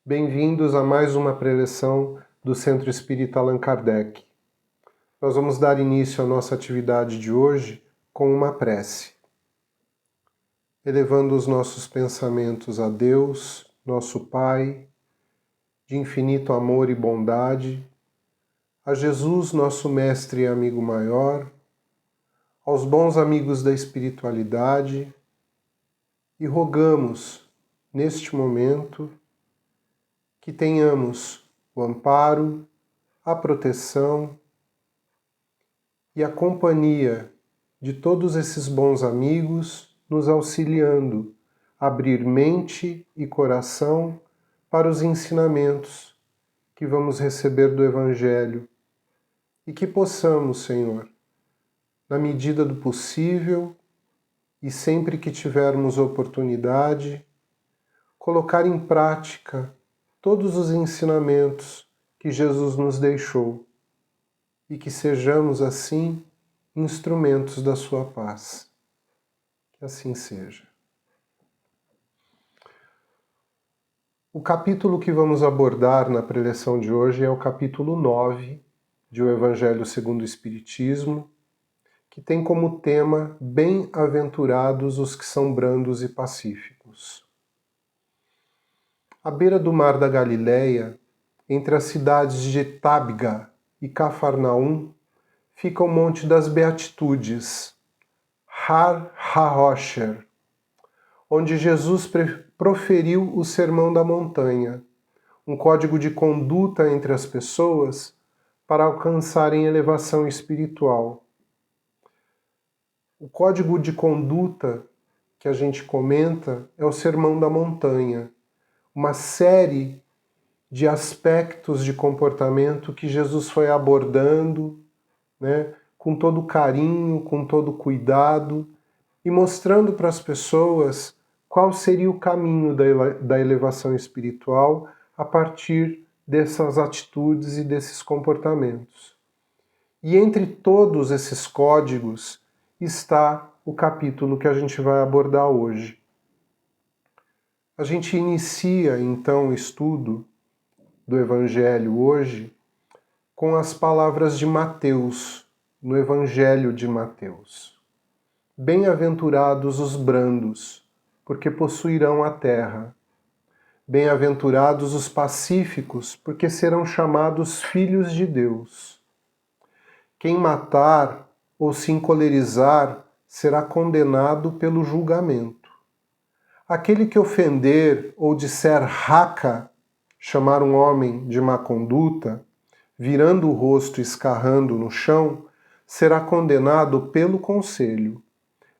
Bem-vindos a mais uma preleção do Centro Espírita Allan Kardec. Nós vamos dar início à nossa atividade de hoje com uma prece, elevando os nossos pensamentos a Deus, nosso Pai, de infinito amor e bondade, a Jesus, nosso Mestre e amigo maior, aos bons amigos da espiritualidade, e rogamos, neste momento, que tenhamos o amparo, a proteção e a companhia de todos esses bons amigos nos auxiliando a abrir mente e coração para os ensinamentos que vamos receber do Evangelho e que possamos, Senhor, na medida do possível e sempre que tivermos oportunidade, colocar em prática todos os ensinamentos que Jesus nos deixou e que sejamos, assim, instrumentos da sua paz. Que assim seja. O capítulo que vamos abordar na preleção de hoje é o capítulo 9 de O Evangelho segundo o Espiritismo, que tem como tema Bem-aventurados os que são brandos e pacíficos. À beira do mar da Galileia, entre as cidades de Tabga e Cafarnaum, fica o Monte das Beatitudes, Har HaRocher, onde Jesus proferiu o Sermão da Montanha, um código de conduta entre as pessoas para alcançarem elevação espiritual. O código de conduta que a gente comenta é o Sermão da Montanha, uma série de aspectos de comportamento que Jesus foi abordando, com todo carinho, com todo cuidado, e mostrando para as pessoas qual seria o caminho da elevação espiritual a partir dessas atitudes e desses comportamentos. E entre todos esses códigos está o capítulo que a gente vai abordar hoje. A gente inicia, então, o estudo do Evangelho hoje com as palavras de Mateus, no Evangelho de Mateus. Bem-aventurados os brandos, porque possuirão a terra. Bem-aventurados os pacíficos, porque serão chamados filhos de Deus. Quem matar ou se encolerizar será condenado pelo julgamento. Aquele que ofender ou disser raca, chamar um homem de má conduta, virando o rosto e escarrando no chão, será condenado pelo conselho.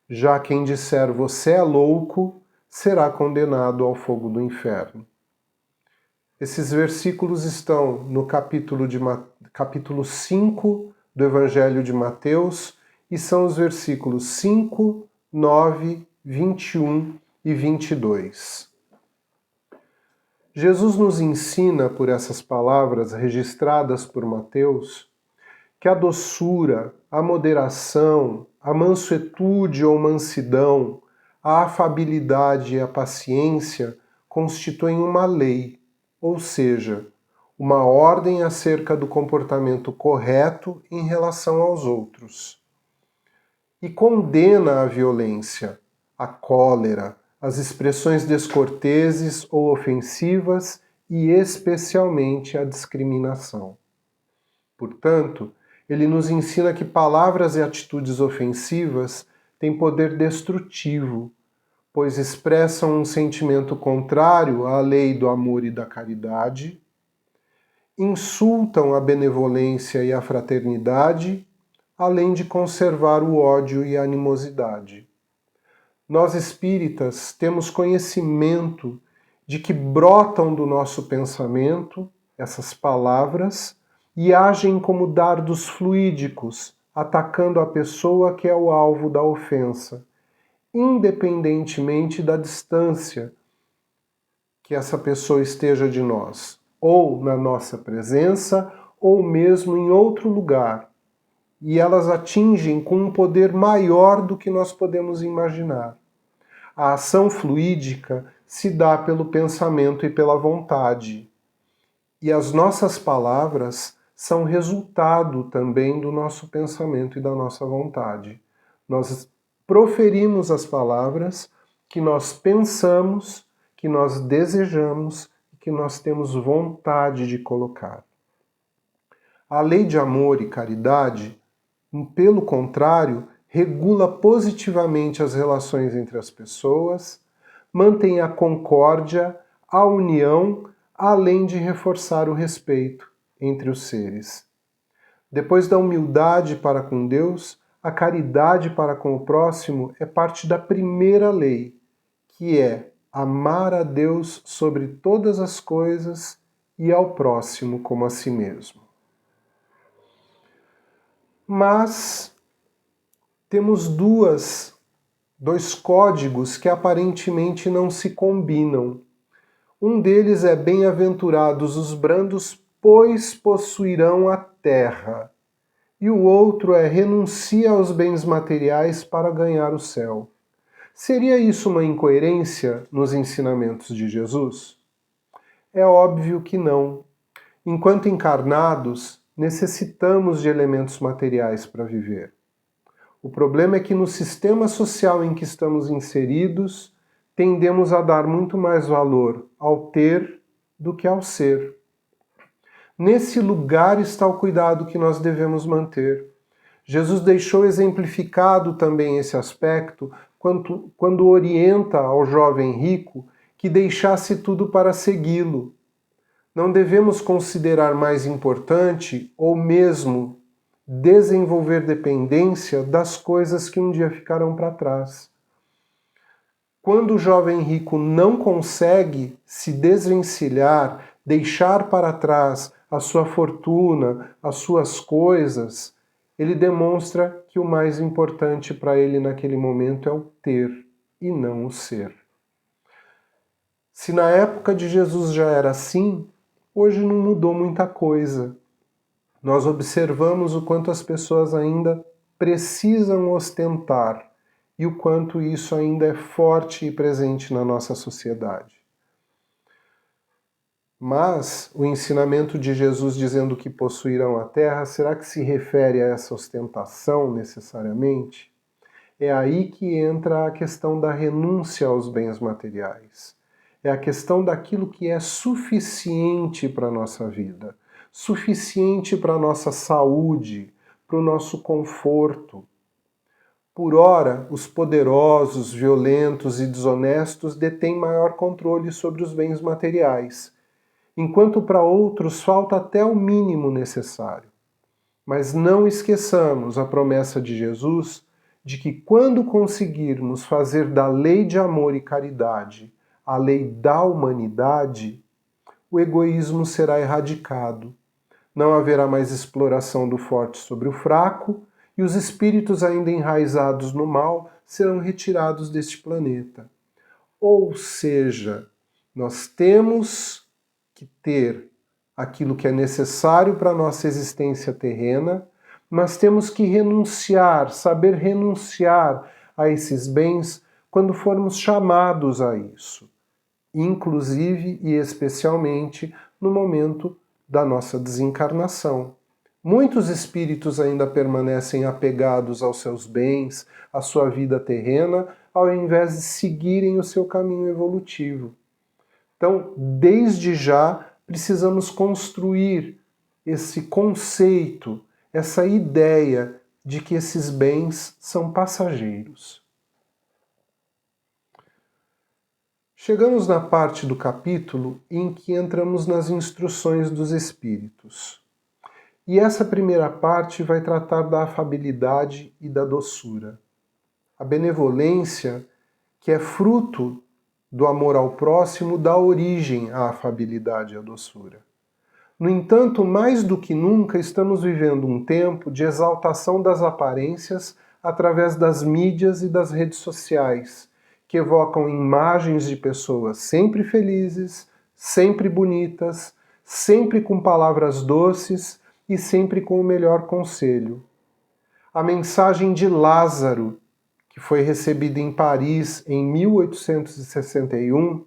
Já quem disser você é louco, será condenado ao fogo do inferno. Esses versículos estão no capítulo 5 do Evangelho de Mateus e são os versículos 5, 9, 21 e 22. Jesus nos ensina, por essas palavras registradas por Mateus, que a doçura, a moderação, a mansuetude ou mansidão, a afabilidade e a paciência constituem uma lei, ou seja, uma ordem acerca do comportamento correto em relação aos outros. E condena a violência, a cólera, as expressões descorteses ou ofensivas e especialmente a discriminação. Portanto, ele nos ensina que palavras e atitudes ofensivas têm poder destrutivo, pois expressam um sentimento contrário à lei do amor e da caridade, insultam a benevolência e a fraternidade, além de conservar o ódio e a animosidade. Nós espíritas temos conhecimento de que brotam do nosso pensamento essas palavras e agem como dardos fluídicos, atacando a pessoa que é o alvo da ofensa, independentemente da distância que essa pessoa esteja de nós, ou na nossa presença, ou mesmo em outro lugar. E elas atingem com um poder maior do que nós podemos imaginar. A ação fluídica se dá pelo pensamento e pela vontade. E as nossas palavras são resultado também do nosso pensamento e da nossa vontade. Nós proferimos as palavras que nós pensamos, que nós desejamos e que nós temos vontade de colocar. A lei de amor e caridade, pelo contrário, regula positivamente as relações entre as pessoas, mantém a concórdia, a união, além de reforçar o respeito entre os seres. Depois da humildade para com Deus, a caridade para com o próximo é parte da primeira lei, que é amar a Deus sobre todas as coisas e ao próximo como a si mesmo. Mas temos dois códigos que aparentemente não se combinam. Um deles é bem-aventurados os brandos, pois possuirão a terra. E o outro é renuncia aos bens materiais para ganhar o céu. Seria isso uma incoerência nos ensinamentos de Jesus? É óbvio que não. Enquanto encarnados, necessitamos de elementos materiais para viver. O problema é que no sistema social em que estamos inseridos, tendemos a dar muito mais valor ao ter do que ao ser. Nesse lugar está o cuidado que nós devemos manter. Jesus deixou exemplificado também esse aspecto quando orienta ao jovem rico que deixasse tudo para segui-lo. Não devemos considerar mais importante ou mesmo desenvolver dependência das coisas que um dia ficarão para trás. Quando o jovem rico não consegue se desvencilhar, deixar para trás a sua fortuna, as suas coisas, ele demonstra que o mais importante para ele naquele momento é o ter e não o ser. Se na época de Jesus já era assim, hoje não mudou muita coisa. Nós observamos o quanto as pessoas ainda precisam ostentar e o quanto isso ainda é forte e presente na nossa sociedade. Mas o ensinamento de Jesus dizendo que possuirão a terra, será que se refere a essa ostentação necessariamente? É aí que entra a questão da renúncia aos bens materiais. É a questão daquilo que é suficiente para a nossa vida, suficiente para a nossa saúde, para o nosso conforto. Por ora, os poderosos, violentos e desonestos detêm maior controle sobre os bens materiais, enquanto para outros falta até o mínimo necessário. Mas não esqueçamos a promessa de Jesus de que quando conseguirmos fazer da lei de amor e caridade a lei da humanidade, o egoísmo será erradicado. Não haverá mais exploração do forte sobre o fraco e os espíritos ainda enraizados no mal serão retirados deste planeta. Ou seja, nós temos que ter aquilo que é necessário para a nossa existência terrena, mas temos que renunciar, saber renunciar a esses bens quando formos chamados a isso, inclusive e especialmente no momento da nossa desencarnação. Muitos espíritos ainda permanecem apegados aos seus bens, à sua vida terrena, ao invés de seguirem o seu caminho evolutivo. Então, desde já, precisamos construir esse conceito, essa ideia de que esses bens são passageiros. Chegamos na parte do capítulo em que entramos nas instruções dos espíritos. E essa primeira parte vai tratar da afabilidade e da doçura. A benevolência, que é fruto do amor ao próximo, dá origem à afabilidade e à doçura. No entanto, mais do que nunca, estamos vivendo um tempo de exaltação das aparências através das mídias e das redes sociais, que evocam imagens de pessoas sempre felizes, sempre bonitas, sempre com palavras doces e sempre com o melhor conselho. A mensagem de Lázaro, que foi recebida em Paris em 1861,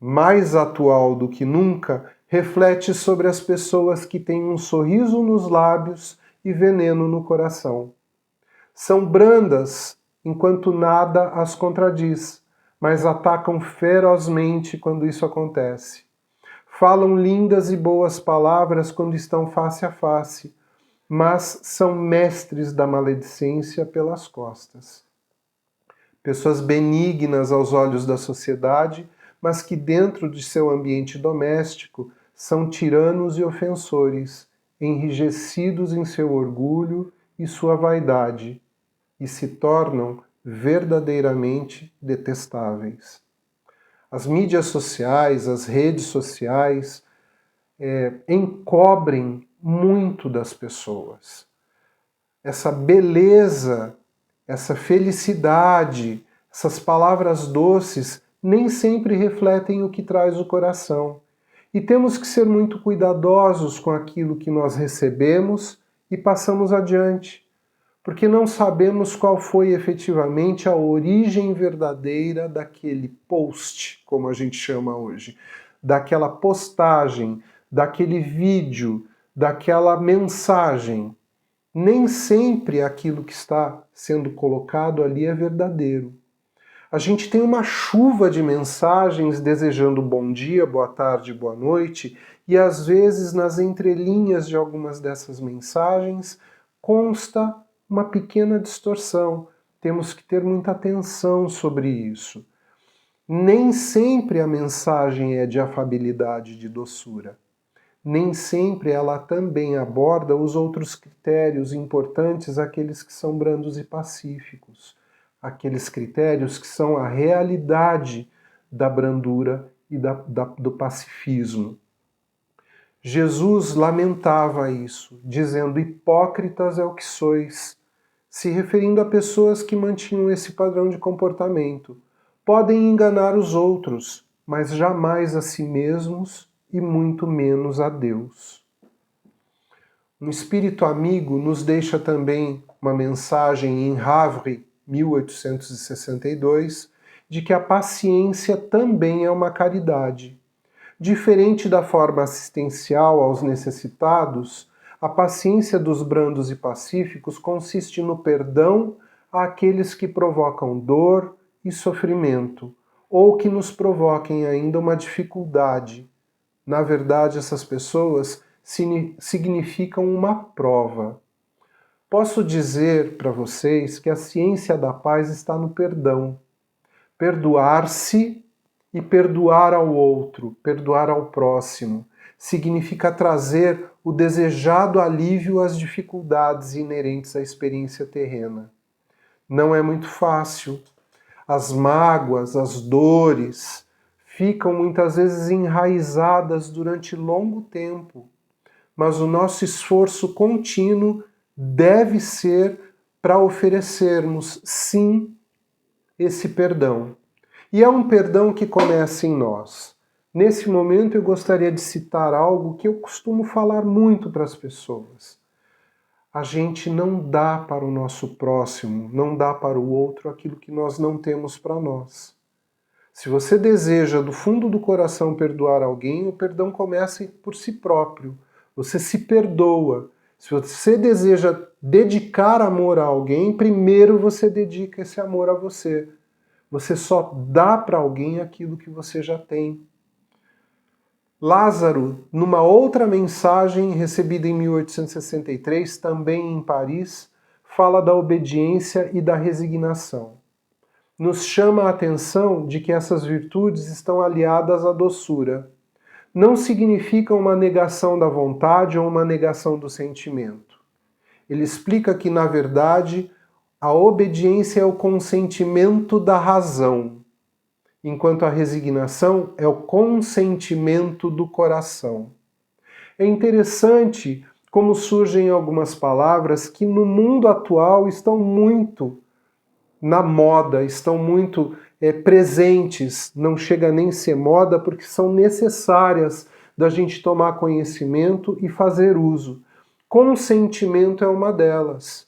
mais atual do que nunca, reflete sobre as pessoas que têm um sorriso nos lábios e veneno no coração. São brandas enquanto nada as contradiz, mas atacam ferozmente quando isso acontece. Falam lindas e boas palavras quando estão face a face, mas são mestres da maledicência pelas costas. Pessoas benignas aos olhos da sociedade, mas que dentro de seu ambiente doméstico são tiranos e ofensores, enrijecidos em seu orgulho e sua vaidade, e se tornam verdadeiramente detestáveis. As mídias sociais, as redes sociais, encobrem muito das pessoas. Essa beleza, essa felicidade, essas palavras doces nem sempre refletem o que traz o coração. E temos que ser muito cuidadosos com aquilo que nós recebemos e passamos adiante, porque não sabemos qual foi efetivamente a origem verdadeira daquele post, como a gente chama hoje, daquela postagem, daquele vídeo, daquela mensagem. Nem sempre aquilo que está sendo colocado ali é verdadeiro. A gente tem uma chuva de mensagens desejando bom dia, boa tarde, boa noite, e às vezes nas entrelinhas de algumas dessas mensagens consta uma pequena distorção. Temos que ter muita atenção sobre isso. Nem sempre a mensagem é de afabilidade, de doçura. Nem sempre ela também aborda os outros critérios importantes, aqueles que são brandos e pacíficos, aqueles critérios que são a realidade da brandura e do pacifismo. Jesus lamentava isso, dizendo: hipócritas é o que sois, se referindo a pessoas que mantinham esse padrão de comportamento. Podem enganar os outros, mas jamais a si mesmos e muito menos a Deus. Um espírito amigo nos deixa também uma mensagem em Havre, 1862, de que a paciência também é uma caridade. Diferente da forma assistencial aos necessitados, a paciência dos brandos e pacíficos consiste no perdão àqueles que provocam dor e sofrimento, ou que nos provoquem ainda uma dificuldade. Na verdade, essas pessoas significam uma prova. Posso dizer para vocês que a ciência da paz está no perdão. Perdoar-se e perdoar ao outro, perdoar ao próximo, significa trazer o desejado alívio às dificuldades inerentes à experiência terrena. Não é muito fácil. As mágoas, as dores, ficam muitas vezes enraizadas durante longo tempo, mas o nosso esforço contínuo deve ser para oferecermos, sim, esse perdão. E é um perdão que começa em nós. Nesse momento eu gostaria de citar algo que eu costumo falar muito para as pessoas. A gente não dá para o nosso próximo, não dá para o outro aquilo que nós não temos para nós. Se você deseja do fundo do coração perdoar alguém, o perdão começa por si próprio. Você se perdoa. Se você deseja dedicar amor a alguém, primeiro você dedica esse amor a você. Você só dá para alguém aquilo que você já tem. Lázaro, numa outra mensagem recebida em 1863, também em Paris, fala da obediência e da resignação. Nos chama a atenção de que essas virtudes estão aliadas à doçura. Não significam uma negação da vontade ou uma negação do sentimento. Ele explica que, na verdade, a obediência é o consentimento da razão, enquanto a resignação é o consentimento do coração. É interessante como surgem algumas palavras que no mundo atual estão muito na moda, estão muito presentes, não chega nem a ser moda, porque são necessárias da gente tomar conhecimento e fazer uso. Consentimento é uma delas.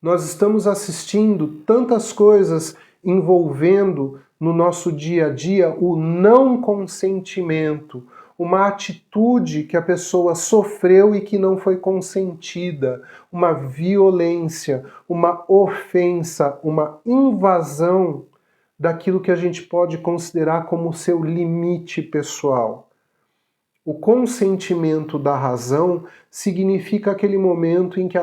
Nós estamos assistindo tantas coisas envolvendo no nosso dia a dia o não consentimento, uma atitude que a pessoa sofreu e que não foi consentida, uma violência, uma ofensa, uma invasão daquilo que a gente pode considerar como seu limite pessoal. O consentimento da razão significa aquele momento em que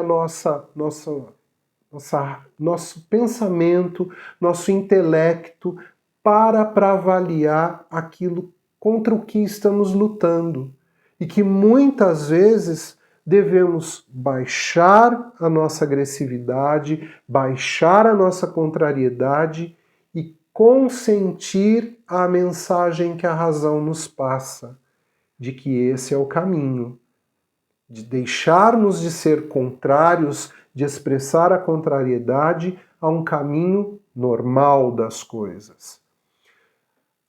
nosso pensamento, nosso intelecto para avaliar aquilo contra o que estamos lutando. E que muitas vezes devemos baixar a nossa agressividade, baixar a nossa contrariedade e consentir a mensagem que a razão nos passa, de que esse é o caminho, de deixarmos de ser contrários, de expressar a contrariedade a um caminho normal das coisas.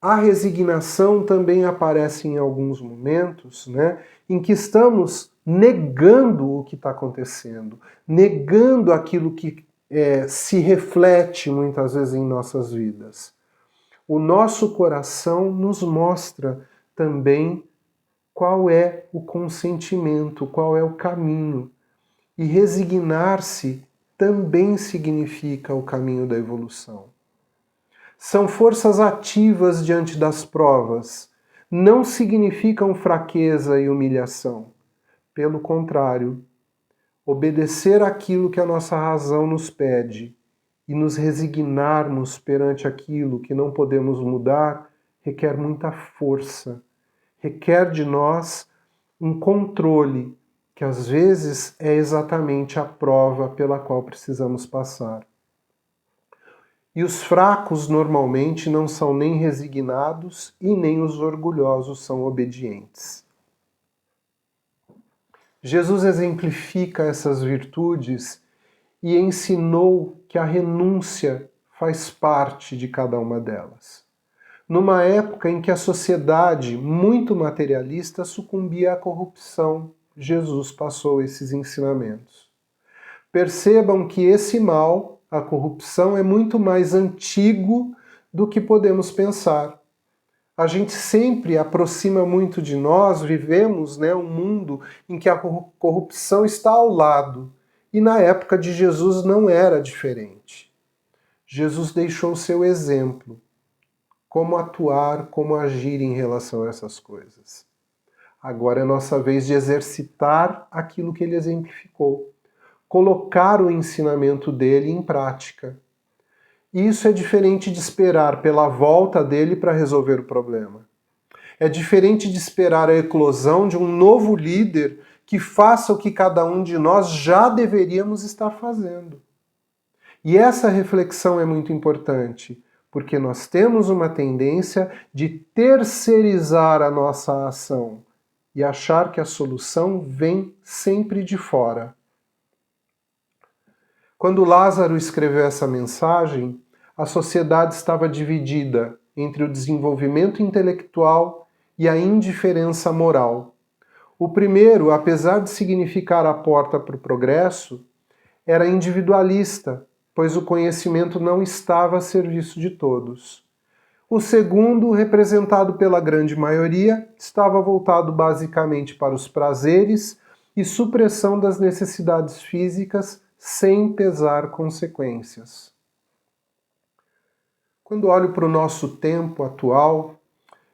A resignação também aparece em alguns momentos, em que estamos negando o que está acontecendo, negando aquilo que se reflete muitas vezes em nossas vidas. O nosso coração nos mostra também qual é o consentimento, qual é o caminho. E resignar-se também significa o caminho da evolução. São forças ativas diante das provas, não significam fraqueza e humilhação. Pelo contrário, obedecer aquilo que a nossa razão nos pede e nos resignarmos perante aquilo que não podemos mudar requer muita força, requer de nós um controle, que às vezes é exatamente a prova pela qual precisamos passar. E os fracos normalmente não são nem resignados e nem os orgulhosos são obedientes. Jesus exemplifica essas virtudes e ensinou que a renúncia faz parte de cada uma delas. Numa época em que a sociedade, muito materialista, sucumbia à corrupção, Jesus passou esses ensinamentos. Percebam que esse mal, a corrupção, é muito mais antigo do que podemos pensar. A gente sempre aproxima muito de nós, vivemos um mundo em que a corrupção está ao lado. E na época de Jesus não era diferente. Jesus deixou o seu exemplo. Como atuar, como agir em relação a essas coisas. Agora é nossa vez de exercitar aquilo que ele exemplificou. Colocar o ensinamento dele em prática. Isso é diferente de esperar pela volta dele para resolver o problema. É diferente de esperar a eclosão de um novo líder que faça o que cada um de nós já deveríamos estar fazendo. E essa reflexão é muito importante, porque nós temos uma tendência de terceirizar a nossa ação e achar que a solução vem sempre de fora. Quando Lázaro escreveu essa mensagem, a sociedade estava dividida entre o desenvolvimento intelectual e a indiferença moral. O primeiro, apesar de significar a porta para o progresso, era individualista, pois o conhecimento não estava a serviço de todos. O segundo, representado pela grande maioria, estava voltado basicamente para os prazeres e supressão das necessidades físicas sem pesar consequências. Quando olho para o nosso tempo atual,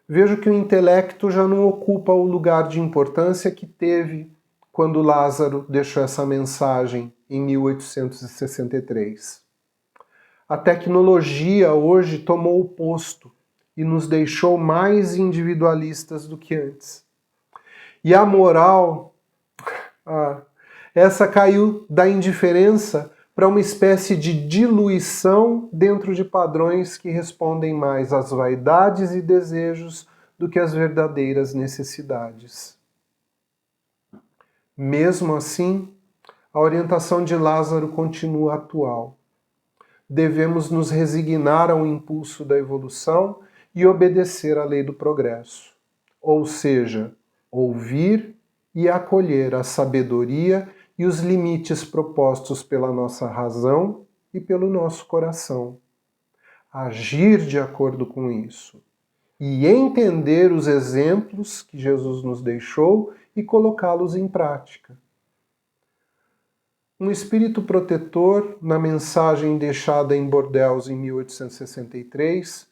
vejo que o intelecto já não ocupa o lugar de importância que teve quando Lázaro deixou essa mensagem em 1863. A tecnologia hoje tomou o posto e nos deixou mais individualistas do que antes. E a moral, essa caiu da indiferença para uma espécie de diluição dentro de padrões que respondem mais às vaidades e desejos do que às verdadeiras necessidades. Mesmo assim, a orientação de Lázaro continua atual. Devemos nos resignar ao impulso da evolução e obedecer à lei do progresso. Ou seja, ouvir e acolher a sabedoria e os limites propostos pela nossa razão e pelo nosso coração. agir de acordo com isso e entender os exemplos que Jesus nos deixou e colocá-los em prática. Um espírito protetor, na mensagem deixada em Bordeaux em 1863,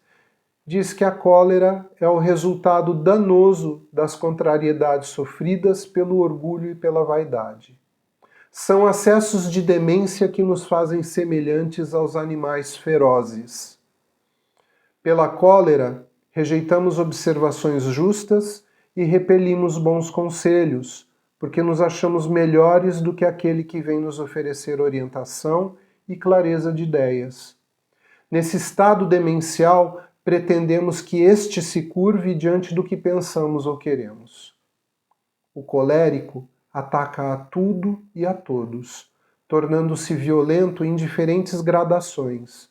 diz que a cólera é o resultado danoso das contrariedades sofridas pelo orgulho e pela vaidade. São acessos de demência que nos fazem semelhantes aos animais ferozes. Pela cólera, rejeitamos observações justas e repelimos bons conselhos, porque nos achamos melhores do que aquele que vem nos oferecer orientação e clareza de ideias. Nesse estado demencial, pretendemos que este se curve diante do que pensamos ou queremos. O colérico ataca a tudo e a todos, tornando-se violento em diferentes gradações.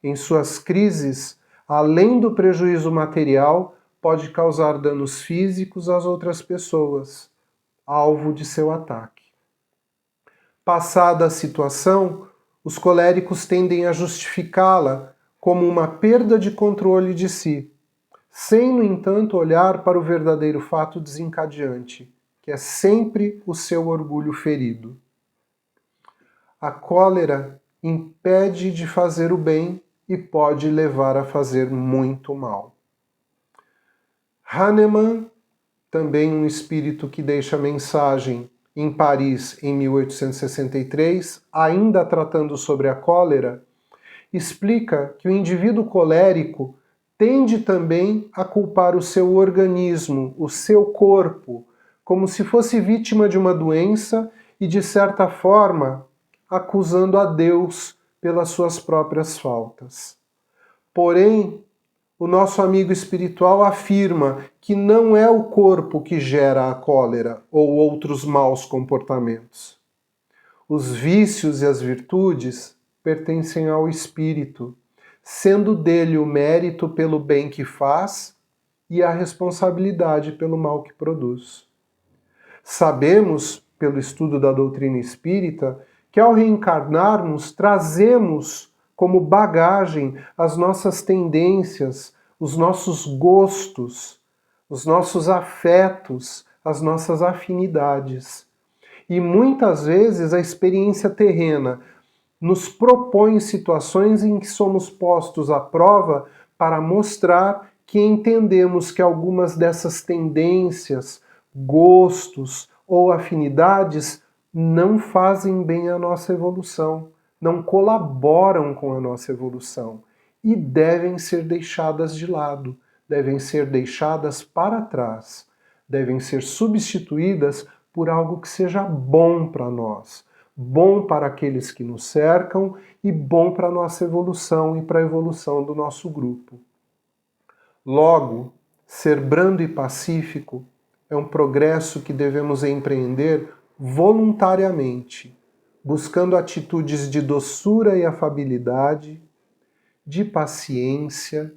Em suas crises, além do prejuízo material, pode causar danos físicos às outras pessoas, alvo de seu ataque. Passada a situação, os coléricos tendem a justificá-la como uma perda de controle de si, sem, no entanto, olhar para o verdadeiro fato desencadeante, que é sempre o seu orgulho ferido. A cólera impede de fazer o bem e pode levar a fazer muito mal. Hahnemann, também um espírito que deixa mensagem em Paris em 1863, ainda tratando sobre a cólera, explica que o indivíduo colérico tende também a culpar o seu organismo, o seu corpo, como se fosse vítima de uma doença e, de certa forma, acusando a Deus pelas suas próprias faltas. Porém, o nosso amigo espiritual afirma que não é o corpo que gera a cólera ou outros maus comportamentos. Os vícios e as virtudes pertencem ao espírito, sendo dele o mérito pelo bem que faz e a responsabilidade pelo mal que produz. Sabemos, pelo estudo da doutrina espírita, que ao reencarnarmos trazemos como bagagem as nossas tendências, os nossos gostos, os nossos afetos, as nossas afinidades. E muitas vezes a experiência terrena nos propõe situações em que somos postos à prova para mostrar que entendemos que algumas dessas tendências, gostos ou afinidades não fazem bem à nossa evolução, não colaboram com a nossa evolução e devem ser deixadas de lado, devem ser deixadas para trás, devem ser substituídas por algo que seja bom para nós, bom para aqueles que nos cercam e bom para a nossa evolução e para a evolução do nosso grupo. Logo, ser brando e pacífico é um progresso que devemos empreender voluntariamente, buscando atitudes de doçura e afabilidade, de paciência,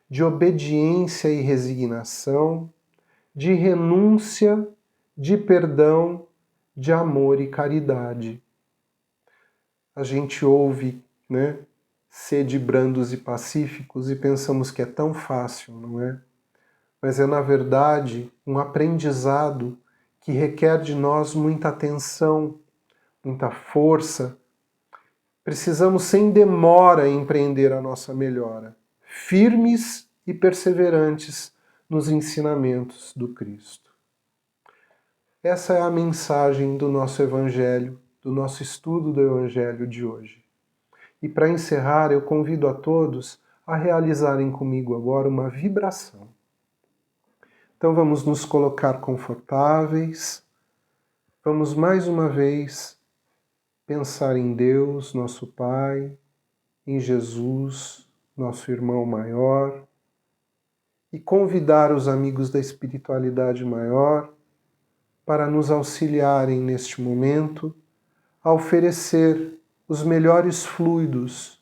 de obediência e resignação, de renúncia, de perdão, de amor e caridade. A gente ouve, sede brandos e pacíficos e pensamos que é tão fácil, não é? Mas é, na verdade, um aprendizado que requer de nós muita atenção, muita força. Precisamos, sem demora, empreender a nossa melhora, firmes e perseverantes nos ensinamentos do Cristo. Essa é a mensagem do nosso Evangelho, do nosso estudo do Evangelho de hoje. E para encerrar, eu convido a todos a realizarem comigo agora uma vibração. Então vamos nos colocar confortáveis, vamos mais uma vez pensar em Deus, nosso Pai, em Jesus, nosso irmão maior, e convidar os amigos da espiritualidade maior para nos auxiliarem neste momento a oferecer os melhores fluidos,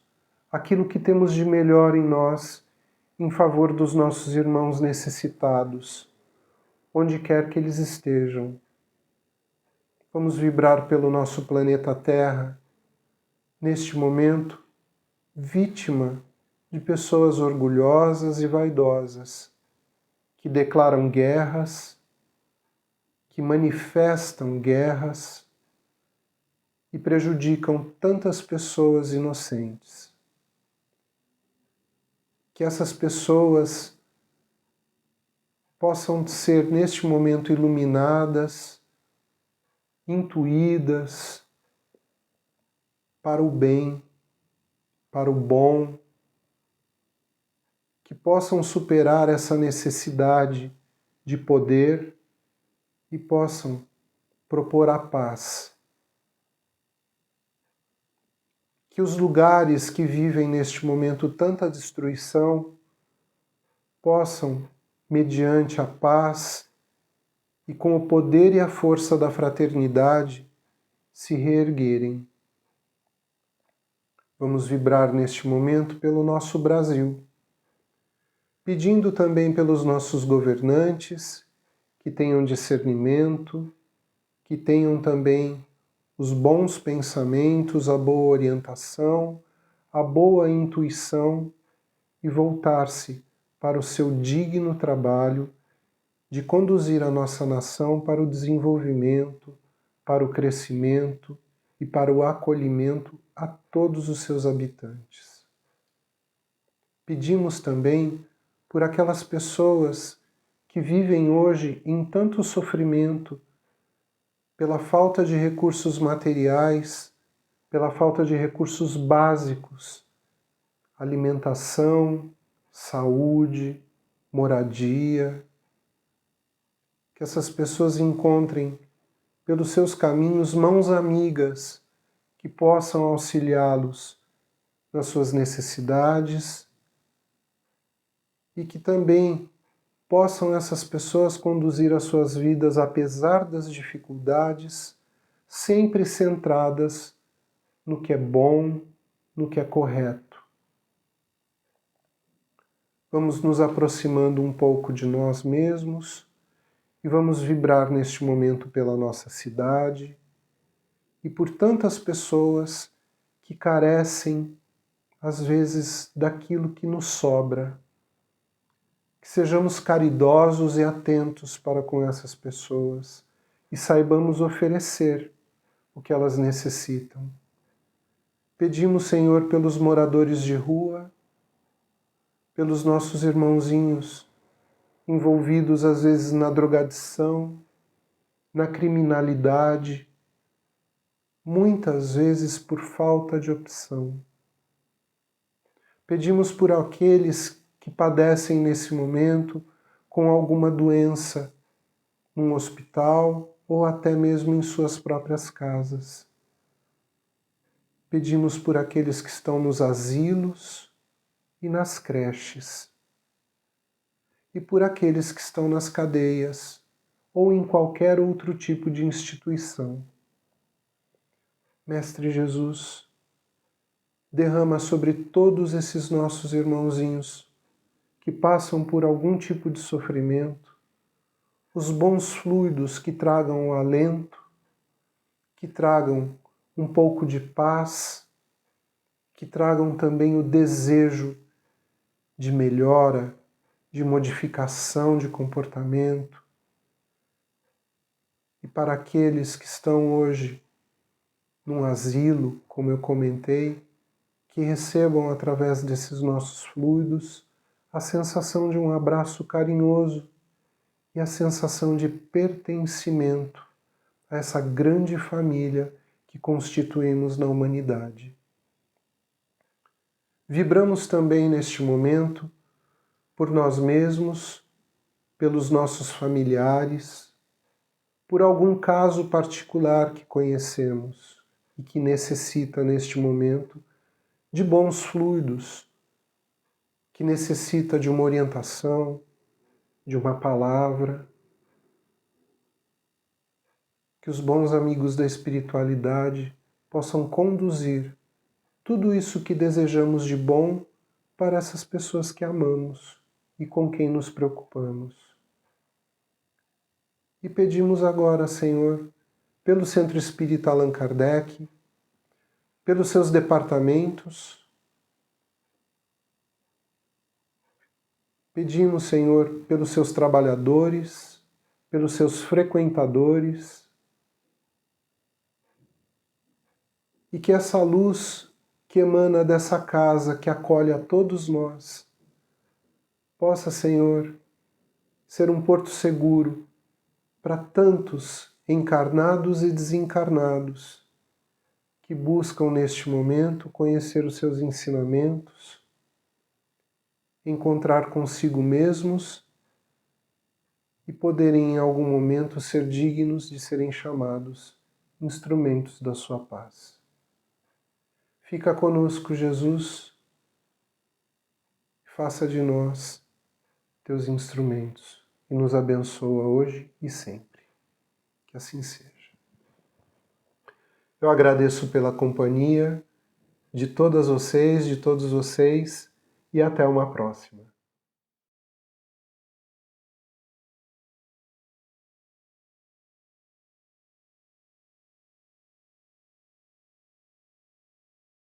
aquilo que temos de melhor em nós, em favor dos nossos irmãos necessitados, onde quer que eles estejam. Vamos vibrar pelo nosso planeta Terra, neste momento, vítima de pessoas orgulhosas e vaidosas, que declaram guerras, que manifestam guerras e prejudicam tantas pessoas inocentes. Que essas pessoas possam ser neste momento iluminadas, intuídas para o bem, para o bom, que possam superar essa necessidade de poder e possam propor a paz. Que os lugares que vivem neste momento tanta destruição possam, mediante a paz e com o poder e a força da fraternidade, se reerguerem. Vamos vibrar neste momento pelo nosso Brasil, pedindo também pelos nossos governantes que tenham discernimento, que tenham também os bons pensamentos, a boa orientação, a boa intuição e voltar-se para o seu digno trabalho de conduzir a nossa nação para o desenvolvimento, para o crescimento e para o acolhimento a todos os seus habitantes. Pedimos também por aquelas pessoas que vivem hoje em tanto sofrimento, pela falta de recursos materiais, pela falta de recursos básicos, alimentação, saúde, moradia. Que essas pessoas encontrem pelos seus caminhos mãos amigas que possam auxiliá-los nas suas necessidades e que também possam essas pessoas conduzir as suas vidas, apesar das dificuldades, sempre centradas no que é bom, no que é correto. Vamos nos aproximando um pouco de nós mesmos e vamos vibrar neste momento pela nossa cidade e por tantas pessoas que carecem, às vezes, daquilo que nos sobra. Que sejamos caridosos e atentos para com essas pessoas e saibamos oferecer o que elas necessitam. Pedimos, Senhor, pelos moradores de rua, pelos nossos irmãozinhos envolvidos às vezes na drogadição, na criminalidade, muitas vezes por falta de opção. Pedimos por aqueles que padecem nesse momento com alguma doença num hospital ou até mesmo em suas próprias casas. Pedimos por aqueles que estão nos asilos e nas creches. E por aqueles que estão nas cadeias ou em qualquer outro tipo de instituição. Mestre Jesus, derrama sobre todos esses nossos irmãozinhos que passam por algum tipo de sofrimento, os bons fluidos que tragam o alento, que tragam um pouco de paz, que tragam também o desejo de melhora, de modificação de comportamento. E para aqueles que estão hoje num asilo, como eu comentei, que recebam através desses nossos fluidos a sensação de um abraço carinhoso e a sensação de pertencimento a essa grande família que constituímos na humanidade. Vibramos também neste momento por nós mesmos, pelos nossos familiares, por algum caso particular que conhecemos e que necessita neste momento de bons fluidos, que necessita de uma orientação, de uma palavra. Que os bons amigos da espiritualidade possam conduzir tudo isso que desejamos de bom para essas pessoas que amamos e com quem nos preocupamos. E pedimos agora, Senhor, pelo Centro Espírita Allan Kardec, pelos seus departamentos, Pedimos, Senhor, pelos seus trabalhadores, pelos seus frequentadores, e que essa luz que emana dessa casa, que acolhe a todos nós, possa, Senhor, ser um porto seguro para tantos encarnados e desencarnados que buscam neste momento conhecer os seus ensinamentos, encontrar consigo mesmos e poderem em algum momento ser dignos de serem chamados instrumentos da sua paz. Fica conosco, Jesus, faça de nós teus instrumentos e nos abençoa hoje e sempre. Que assim seja. Eu agradeço pela companhia de todas vocês, de todos vocês, e até uma próxima.